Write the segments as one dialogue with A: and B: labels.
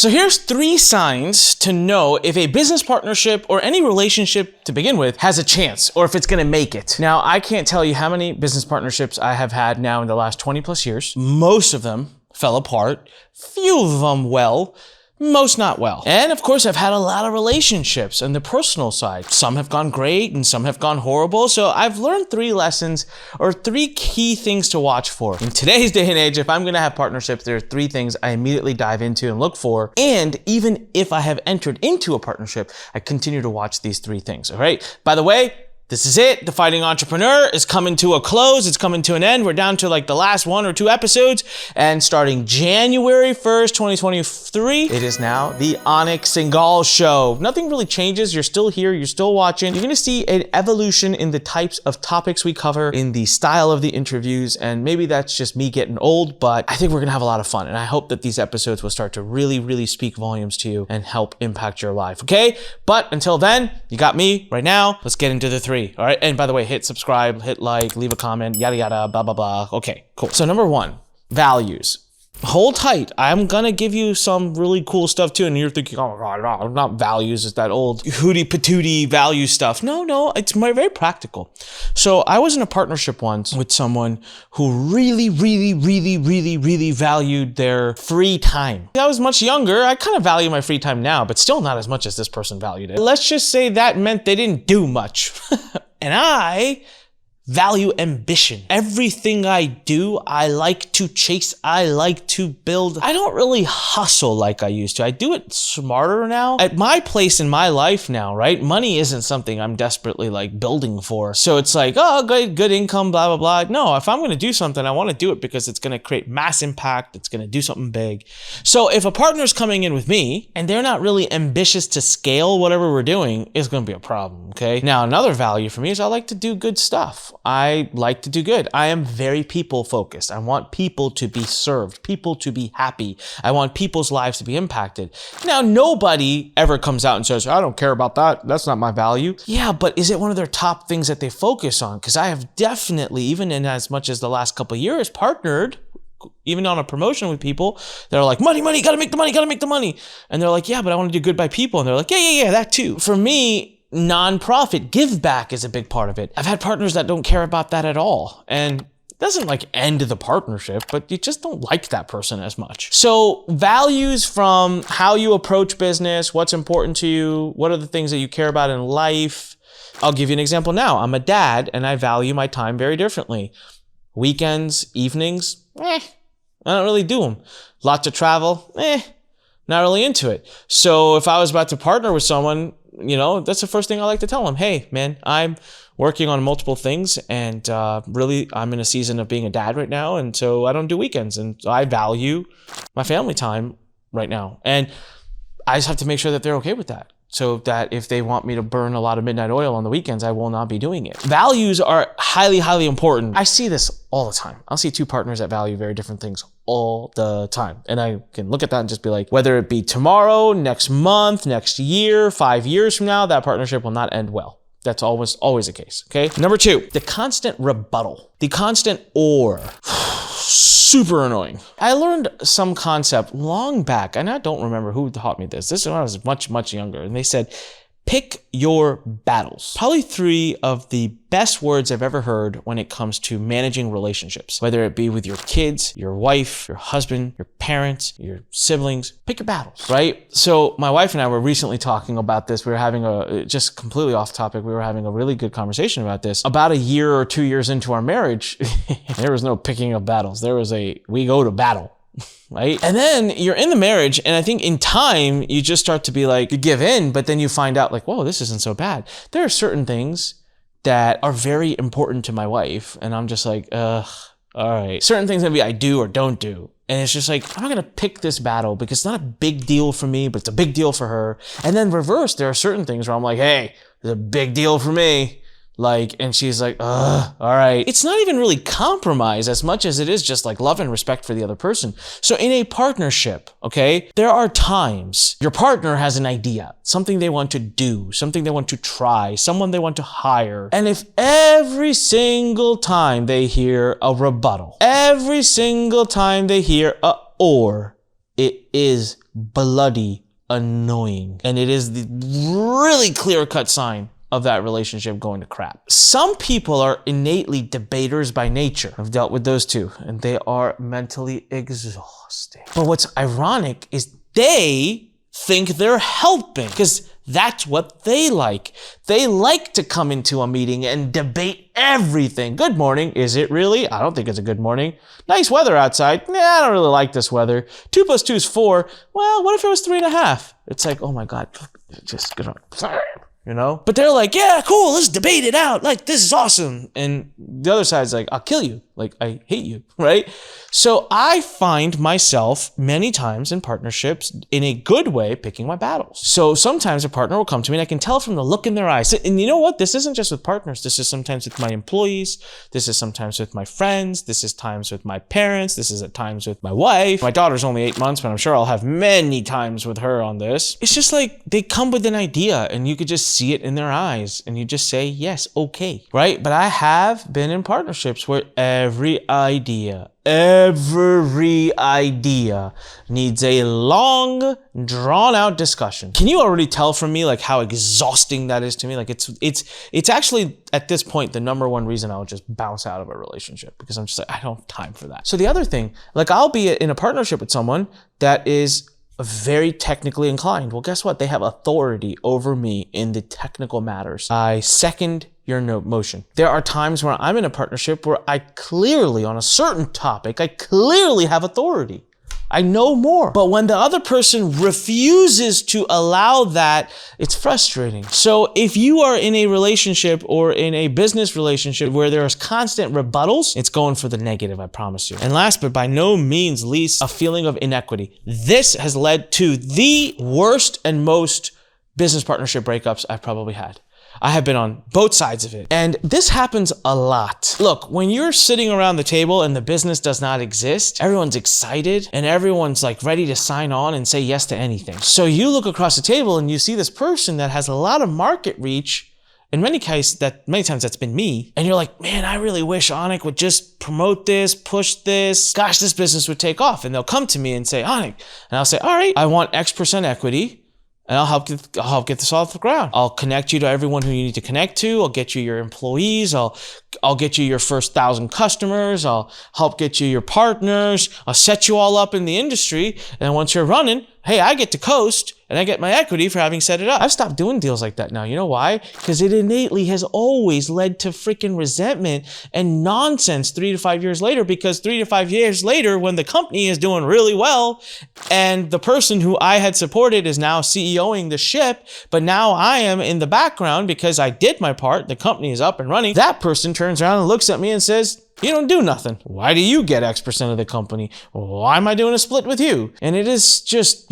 A: So here's 3 signs to know if a business partnership or any relationship to begin with has a chance or if it's gonna make it. Now, I can't tell you how many business partnerships I have had now in the last 20 plus years. Most of them fell apart, few of them well, most not well. And of course, I've had a lot of relationships on the personal side. Some have gone great and some have gone horrible. So I've learned 3 lessons or 3 key things to watch for. In today's day and age, if I'm gonna have partnerships, there are 3 things I immediately dive into and look for. And even if I have entered into a partnership, I continue to watch these 3 things, all right? By the way, this is it. The Fighting Entrepreneur is coming to a close. It's coming to an end. We're down to like the last 1 or 2 episodes. And starting January 1st, 2023, it is now the Anik Singal show. Nothing really changes. You're still here. You're still watching. You're going to see an evolution in the types of topics we cover, in the style of the interviews. And maybe that's just me getting old, but I think we're going to have a lot of fun. And I hope that these episodes will start to really, really speak volumes to you and help impact your life. Okay? But until then, you got me right now. Let's get into the 3. All right. And by the way, hit subscribe, hit like, leave a comment, yada, yada, blah, blah, blah. Okay, cool. So number 1, values. Hold tight. I'm gonna give you some really cool stuff too. And you're thinking, oh my God, no, not values. It's that old hootie patootie value stuff. No, it's very practical. So I was in a partnership once with someone who really valued their free time. I was much younger. I kind of value my free time now, but still not as much as this person valued it. Let's just say that meant they didn't do much. And I value ambition. Everything I do, I like to chase. I like to build. I don't really hustle like I used to. I do it smarter now. At my place in my life now, right? Money isn't something I'm desperately like building for. So it's like, oh, good income, blah, blah, blah. No, if I'm going to do something, I want to do it because it's going to create mass impact. It's going to do something big. So if a partner's coming in with me and they're not really ambitious to scale whatever we're doing, it's going to be a problem. Okay. Now, another value for me is I like to do good stuff. I like to do good. I am very people focused. I want people to be served, people to be happy. I want people's lives to be impacted. Now, nobody ever comes out and says, I don't care about that. That's not my value. Yeah, but is it one of their top things that they focus on? Because I have definitely, even in as much as the last couple of years, partnered even on a promotion with people that are like, money, gotta make the money. And they're like, yeah, but I want to do good by people. And they're like, yeah, that too. For me, nonprofit give back is a big part of it. I've had partners that don't care about that at all. And it doesn't like end the partnership, but you just don't like that person as much. So values from how you approach business, what's important to you, what are the things that you care about in life. I'll give you an example now. I'm a dad and I value my time very differently. Weekends, evenings, I don't really do them. Lots of travel, not really into it. So if I was about to partner with someone, you know, that's the first thing I like to tell them. Hey, man, I'm working on multiple things and really I'm in a season of being a dad right now. And so I don't do weekends and I value my family time right now. And I just have to make sure that they're okay with that. So that if they want me to burn a lot of midnight oil on the weekends, I will not be doing it. Values are highly important. I see this all the time. I'll see 2 partners that value very different things all the time. And I can look at that and just be like, whether it be tomorrow, next month, next year, 5 years from now, that partnership will not end well. That's always the case, okay? Number 2, the constant rebuttal. The constant or. Super annoying. I learned some concept long back, and I don't remember who taught me this. This is when I was much younger, and they said, pick your battles. Probably 3 of the best words I've ever heard when it comes to managing relationships, whether it be with your kids, your wife, your husband, your parents, your siblings. Pick your battles, right? So my wife and I were recently talking about this. We were having just completely off topic. We were having a really good conversation about this. About a year or 2 years into our marriage, there was no picking of battles. There was we go to battle. Right? And then you're in the marriage, and I think in time, you just start to be like, you give in, but then you find out like, whoa, this isn't so bad. There are certain things that are very important to my wife, and I'm just like, all right. Certain things maybe I do or don't do. And it's just like, I'm not gonna pick this battle because it's not a big deal for me, but it's a big deal for her. And then reverse, there are certain things where I'm like, hey, it's a big deal for me. Like, and she's like, all right. It's not even really compromise as much as it is just like love and respect for the other person. So in a partnership, okay, there are times your partner has an idea, something they want to do, something they want to try, someone they want to hire. And if every single time they hear a rebuttal, every single time they hear a or, it is bloody annoying. And it is the really clear-cut sign of that relationship going to crap. Some people are innately debaters by nature. I've dealt with those too, and they are mentally exhausting. But what's ironic is they think they're helping because that's what they like. They like to come into a meeting and debate everything. Good morning. Is it really? I don't think it's a good morning. Nice weather outside. Nah, I don't really like this weather. 2 + 2 is 4. Well, what if it was 3.5? It's like, oh my God, just gonna, you know? But they're like, yeah, cool, let's debate it out. Like, this is awesome. And the other side's like, I'll kill you. Like, I hate you, right? So I find myself many times in partnerships in a good way picking my battles. So sometimes a partner will come to me and I can tell from the look in their eyes. And you know what? This isn't just with partners. This is sometimes with my employees. This is sometimes with my friends. This is times with my parents. This is at times with my wife. My daughter's only 8 months, but I'm sure I'll have many times with her on this. It's just like they come with an idea and you could just see it in their eyes and you just say, yes, okay, right? But I have been in partnerships where every idea needs a long, drawn-out discussion. Can you already tell from me like how exhausting that is to me? Like it's actually at this point the number one reason I'll just bounce out of a relationship because I'm just like, I don't have time for that. So the other thing, like I'll be in a partnership with someone that is very technically inclined. Well, guess what? They have authority over me in the technical matters. I second your motion. There are times where I'm in a partnership where I clearly, on a certain topic, I clearly have authority. I know more. But when the other person refuses to allow that, it's frustrating. So if you are in a relationship or in a business relationship where there's constant rebuttals, it's going for the negative, I promise you. And last but by no means least, a feeling of inequity. This has led to the worst and most business partnership breakups I've probably had. I have been on both sides of it. And this happens a lot. Look, when you're sitting around the table and the business does not exist, everyone's excited and everyone's like ready to sign on and say yes to anything. So you look across the table and you see this person that has a lot of market reach. In many cases, many times that's been me. And you're like, man, I really wish Anik would just promote this, push this. Gosh, this business would take off. And they'll come to me and say, Anik. And I'll say, all right, I want X% equity. And I'll help get this off the ground. I'll connect you to everyone who you need to connect to. I'll get you your employees. I'll get you your first 1,000 customers. I'll help get you your partners. I'll set you all up in the industry. And then once you're running, hey, I get to coast and I get my equity for having set it up. I've stopped doing deals like that now. You know why? Because it innately has always led to freaking resentment and nonsense 3 to 5 years later, because 3 to 5 years later, when the company is doing really well and the person who I had supported is now CEOing the ship, but now I am in the background because I did my part, the company is up and running, that person turns around and looks at me and says, you don't do nothing. Why do you get X% of the company? Why am I doing a split with you? And it is just,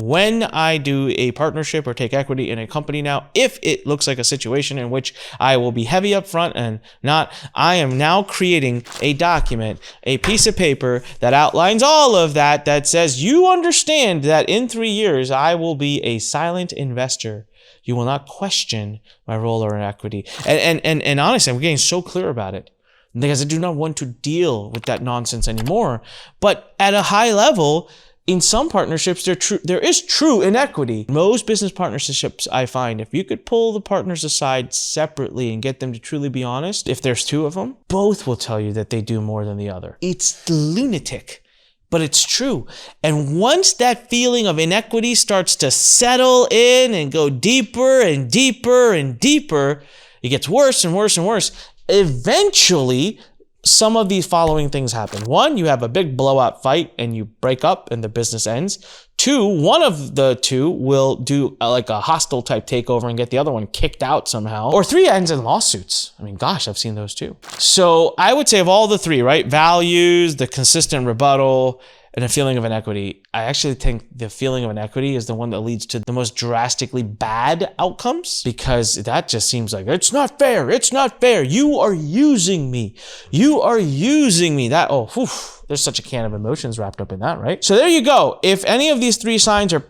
A: when I do a partnership or take equity in a company now, if it looks like a situation in which I will be heavy up front and not, I am now creating a document, a piece of paper that outlines all of that, that says, you understand that in 3 years, I will be a silent investor. You will not question my role or equity. And honestly, I'm getting so clear about it, because I do not want to deal with that nonsense anymore. But at a high level, in some partnerships, there is true inequity. Most business partnerships, I find, if you could pull the partners aside separately and get them to truly be honest, if there's 2 of them, both will tell you that they do more than the other. It's lunatic, but it's true. And once that feeling of inequity starts to settle in and go deeper and deeper and deeper, it gets worse and worse and worse. Eventually, some of these following things happen. 1, you have a big blowout fight and you break up and the business ends. 2, one of the 2 will do like a hostile type takeover and get the other one kicked out somehow. Or 3 ends in lawsuits. I mean, gosh, I've seen those too. So I would say of all the 3, right? Values, the consistent rebuttal, and a feeling of inequity. I actually think the feeling of inequity is the one that leads to the most drastically bad outcomes, because that just seems like, it's not fair. It's not fair. You are using me. You are using me. That, oh, whew, there's such a can of emotions wrapped up in that, right? So there you go. If any of these 3 signs are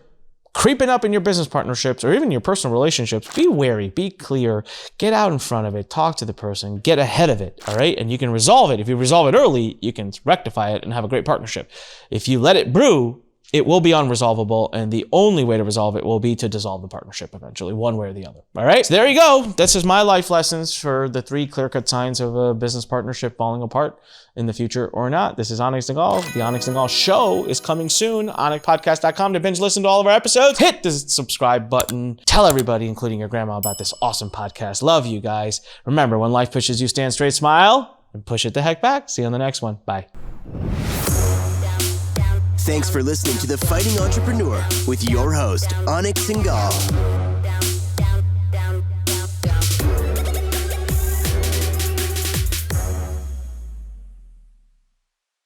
A: creeping up in your business partnerships or even your personal relationships, be wary, be clear, get out in front of it, talk to the person, get ahead of it, all right? And you can resolve it. If you resolve it early, you can rectify it and have a great partnership. If you let it brew, it will be unresolvable, and the only way to resolve it will be to dissolve the partnership eventually, one way or the other. All right, so there you go. This is my life lessons for the 3 clear-cut signs of a business partnership falling apart in the future or not. This is Anik Singal. The Anik Singal Show is coming soon. AnikPodcast.com to binge listen to all of our episodes. Hit the subscribe button. Tell everybody, including your grandma, about this awesome podcast. Love you guys. Remember, when life pushes you, stand straight, smile, and push it the heck back. See you on the next one. Bye.
B: Thanks for listening to The Fighting Entrepreneur with your host, Anik Singal.